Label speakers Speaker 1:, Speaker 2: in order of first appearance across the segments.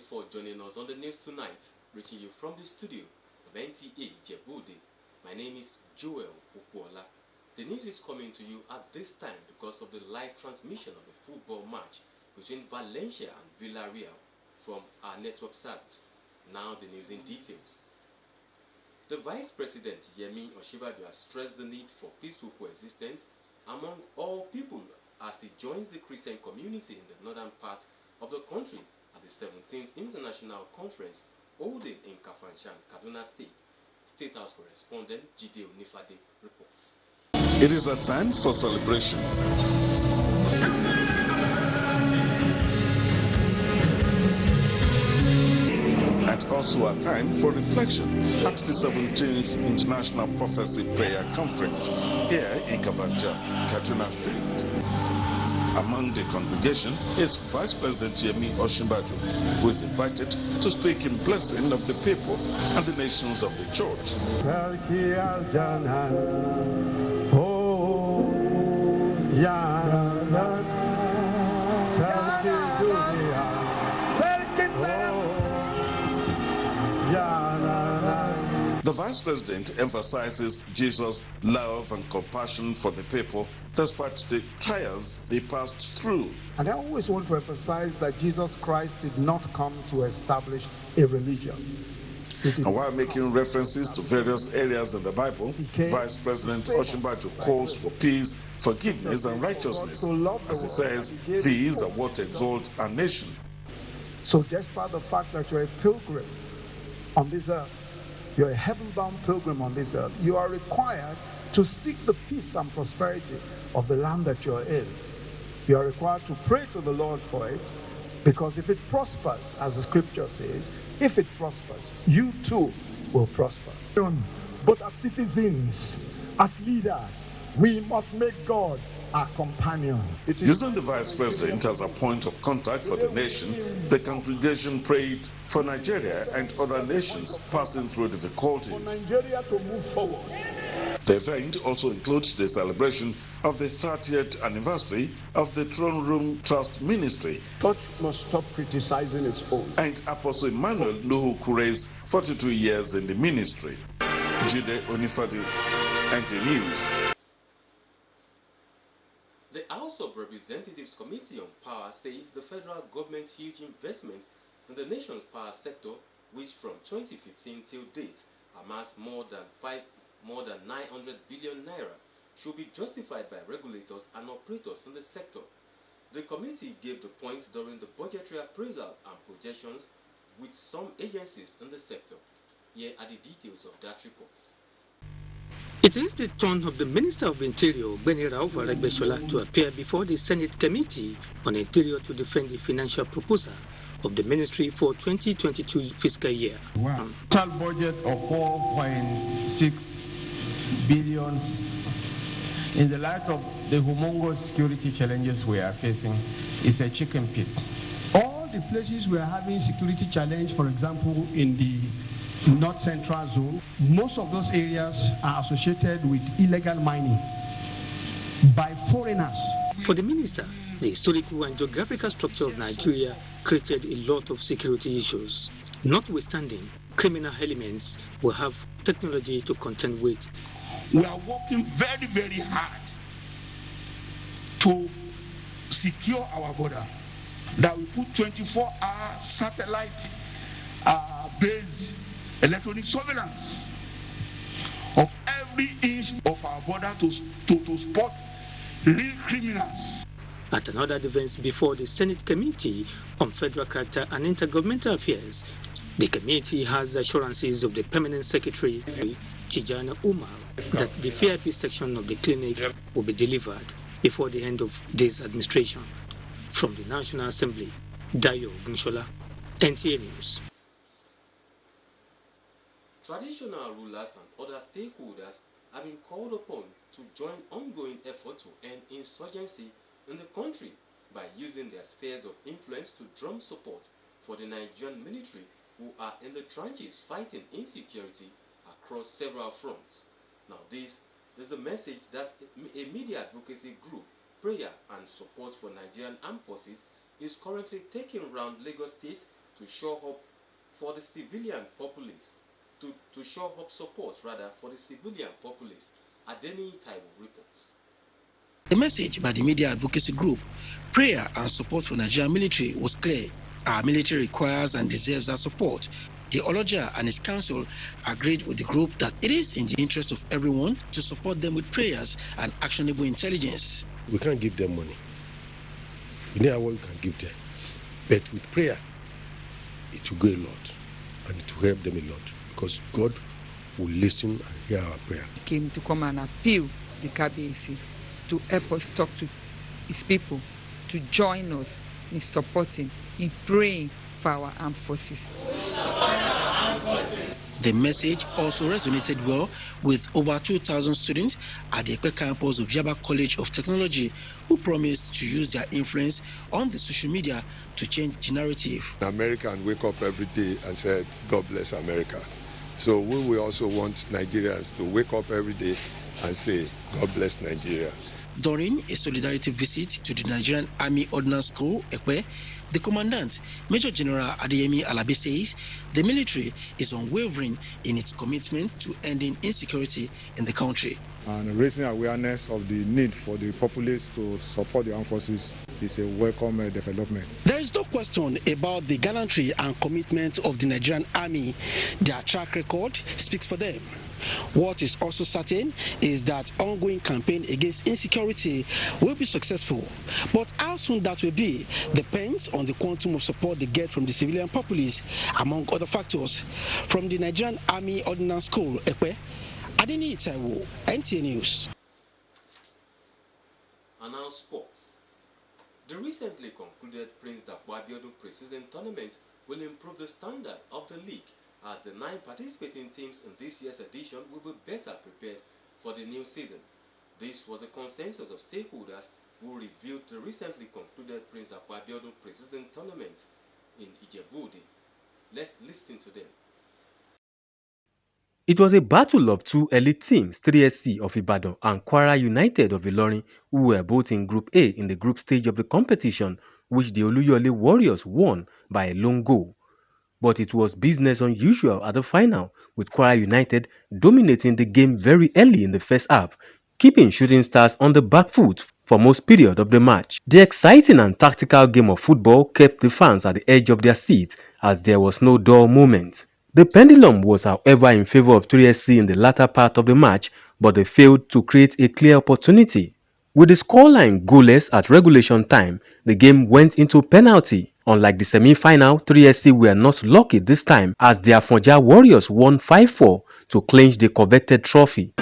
Speaker 1: Thanks for joining us on the news tonight, reaching you from the studio of NTA Ijebu ode. My name is Joel Okuola. The news is coming to you at this time because of the live transmission of the football match between Valencia and Villarreal from our network service. Now the news in details. The Vice President Yemi Osinbajo has stressed the need for peaceful coexistence among all people as he joins the Christian community in the northern part of the country at the 17th International Conference holding in Kafanchan, Kaduna State. State House correspondent Jide Onifade reports.
Speaker 2: It is a time for celebration. And also a time for reflection at the 17th International Prophecy Prayer Conference here in Kafanchan, Kaduna State. Among the congregation is Vice President Yemi Osinbajo, who is invited to speak in blessing of the people and the nations of the church. The Vice President emphasizes Jesus' love and compassion for the people despite the trials they passed through.
Speaker 3: And I always want to emphasize that Jesus Christ did not come to establish a religion.
Speaker 2: And while making references to various areas in the Bible, Vice President Osinbajo calls for peace, forgiveness and righteousness. As he says, these are what exalt our nation.
Speaker 3: So despite the fact that you're a pilgrim on this earth, you're a heaven-bound pilgrim on this earth, you are required to seek the peace and prosperity of the land that you're in. You are required to pray to the Lord for it, because if it prospers, as the scripture says, if it prospers, you too will prosper. But as citizens, as leaders, we must make God our companion.
Speaker 2: Using the Vice President as a point of contact for the nation, the congregation prayed for Nigeria and other nations passing through difficulties.
Speaker 3: For Nigeria to move forward.
Speaker 2: The event also includes the celebration of the 30th anniversary of the Throne Room Trust Ministry.
Speaker 3: Church must stop criticizing its own.
Speaker 2: And Apostle Emmanuel Nuhu Kure's 42 years in the ministry. Jide Onifade, NTA News.
Speaker 1: The House of Representatives Committee on Power says the federal government's huge investments in the nation's power sector, which from 2015 till date amassed more than 900 billion naira, should be justified by regulators and operators in the sector. The committee gave the points during the budgetary appraisal and projections with some agencies in the sector. Here are the details of that report.
Speaker 4: It is the turn of the Minister of Interior, Beni Rauf Aregbesola, to appear before the Senate Committee on Interior to defend the financial proposal of the Ministry for 2022 fiscal year.
Speaker 5: Wow. Total budget of 4.6 billion. In the light of the humongous security challenges we are facing, it's a chicken pit.
Speaker 6: All the places we are having security challenge, for example, in the North Central Zone, most of those areas are associated with illegal mining by foreigners.
Speaker 4: For the minister, the historical and geographical structure of Nigeria created a lot of security issues. Notwithstanding, criminal elements will have technology to contend with.
Speaker 7: We are working very, very hard to secure our border. That we put 24-hour satellite based electronic surveillance of every inch of our border to spot real criminals.
Speaker 4: At another defense before the Senate Committee on Federal Character and Intergovernmental Affairs, the committee has assurances of the Permanent Secretary, Tijana Umar, that the VIP section of the clinic will be delivered before the end of this administration. From the National Assembly, Dayo Gunshola, NTA News.
Speaker 1: Traditional rulers and other stakeholders have been called upon to join ongoing effort to end insurgency in the country by using their spheres of influence to drum support for the Nigerian military, who are in the trenches fighting insecurity across several fronts. Now this is the message that a media advocacy group, Prayer and Support for Nigerian Armed Forces, is currently taking around Lagos State to shore up for the civilian populace, to shore up support rather for the civilian populace. Adeni Taiwo reports.
Speaker 8: The message by the media advocacy group, prayer and support for Nigerian military, was clear. Our military requires and deserves our support. The Oloja and his council agreed with the group that it is in the interest of everyone to support them with prayers and actionable intelligence.
Speaker 9: We can't give them money. We know what we can give them. But with prayer, it will go a lot. And it will help them a lot. Because God will listen and hear our prayer.
Speaker 10: He came to come and appeal the KBC to help us talk to his people, to join us in supporting, in praying for our armed forces.
Speaker 8: The message also resonated well with over 2,000 students at the Ekpe campus of Yaba College of Technology who promised to use their influence on the social media to change the narrative.
Speaker 9: Americans wake up every day and said, God bless America. So we will also want Nigerians to wake up every day and say, God bless Nigeria.
Speaker 8: During a solidarity visit to the Nigerian Army Ordnance School, Ekpe, the commandant, Major General Adeyemi Alabi, says the military is unwavering in its commitment to ending insecurity in the country.
Speaker 11: And raising awareness of the need for the populace to support the armed forces is a welcome development.
Speaker 8: There is no question about the gallantry and commitment of the Nigerian Army. Their track record speaks for them. What is also certain is that ongoing campaign against insecurity will be successful. But how soon that will be depends on the quantum of support they get from the civilian populace, among other factors. From the Nigerian Army Ordnance School, Ekpe, Adeni Taiwo, NTA News.
Speaker 1: And now sports. The recently concluded Prince Dapo Abiodun Pre-Season Tournament will improve the standard of the league, as the 9 participating teams in this year's edition will be better prepared for the new season. This was a consensus of stakeholders who reviewed the recently concluded Prince Dapo Abiodun Pre-Season Tournament in Ijebu ode. Let's listen to them.
Speaker 12: It was a battle of two elite teams, 3SC of Ibadan and Kwara United of Ilorin, who were both in Group A in the group stage of the competition, which the Oluyole Warriors won by a lone goal. But it was business unusual at the final, with Kwara United dominating the game very early in the first half, keeping Shooting Stars on the back foot for most period of the match. The exciting and tactical game of football kept the fans at the edge of their seats, as there was no dull moment. The pendulum was, however, in favor of 3SC in the latter part of the match, but they failed to create a clear opportunity. With the scoreline goalless at regulation time, the game went into penalty. Unlike the semi-final, 3SC were not lucky this time, as their Afonja Warriors won 5-4 to clinch the coveted trophy.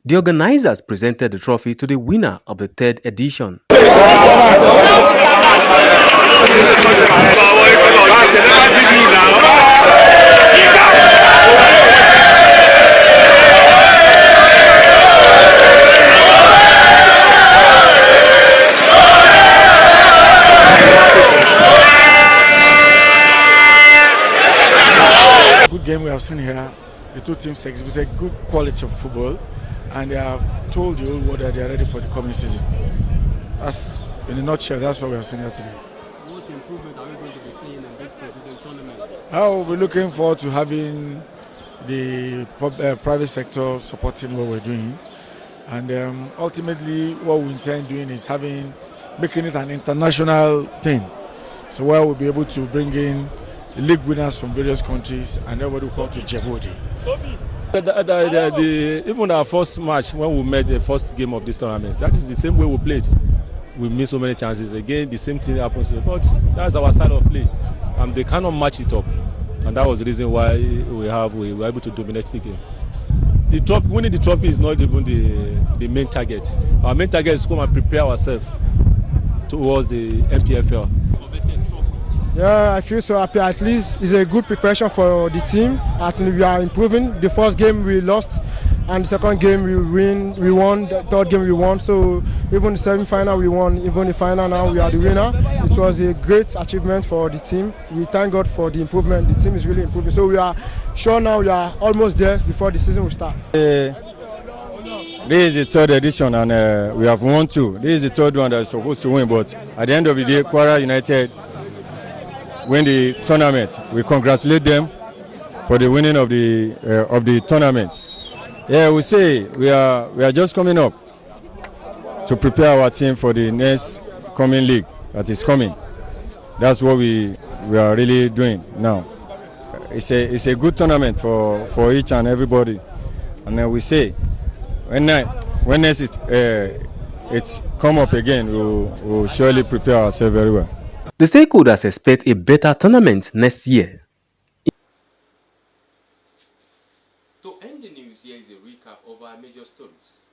Speaker 12: The organizers presented the trophy to the winner of the 3rd edition.
Speaker 13: Good game we have seen here. The two teams exhibited good quality of football, and they have told you whether they are ready for the coming season. That's, in a nutshell, that's what we have seen here today.
Speaker 1: What improvement are we going to be seeing in this pre-season tournament?
Speaker 13: I will be looking forward to having the private sector supporting what we're doing, and ultimately what we intend doing is making it an international thing, so where we'll be able to bring in the league winners from various countries, and everybody will come to Ijebu ode.
Speaker 14: Even our first match, when we made the first game of this tournament, that is the same way we played. We missed so many chances. Again, the same thing happens. But that's our style of play. They cannot match it up. And that was the reason why we were able to dominate the game. Winning the trophy is not even the main target. Our main target is to come and prepare ourselves towards the MPFL.
Speaker 15: Yeah, I feel so happy. At least it's a good preparation for the team. I think we are improving. The first game we lost, and the second game we won. The third game we won. So even the semi-final we won. Even the final now we are the winner. It was a great achievement for the team. We thank God for the improvement. The team is really improving. So we are sure now we are almost there before the season will start.
Speaker 16: This is the third edition, and we have won 2. This is the third one that is supposed to win, but at the end of the day, Kwara United win the tournament. We congratulate them for the winning of the tournament. Yeah, we say we are just coming up to prepare our team for the next coming league that is coming. That's what we are really doing now. It's a good tournament for each and everybody, and then we say when next it's come up again, we'll surely prepare ourselves very well.
Speaker 12: The stakeholders expect a better tournament next year.
Speaker 1: To end the news, here is a recap of our major stories.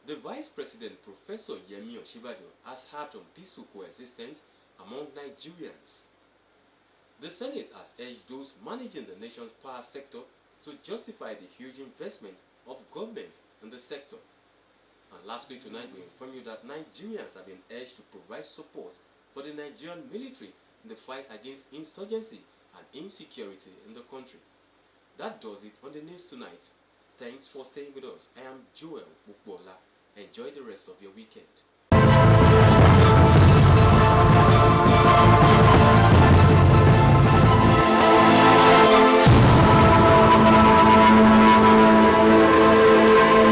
Speaker 1: The Vice President, Professor Yemi Osinbajo, has harped on peaceful coexistence among Nigerians. The Senate has urged those managing the nation's power sector to justify the huge investment of government in the sector. And lastly tonight, we inform you that Nigerians have been urged to provide support for the Nigerian military in the fight against insurgency and insecurity in the country. That does it on the news tonight. Thanks for staying with us. I am Joel Ukbola. Enjoy the rest of your weekend.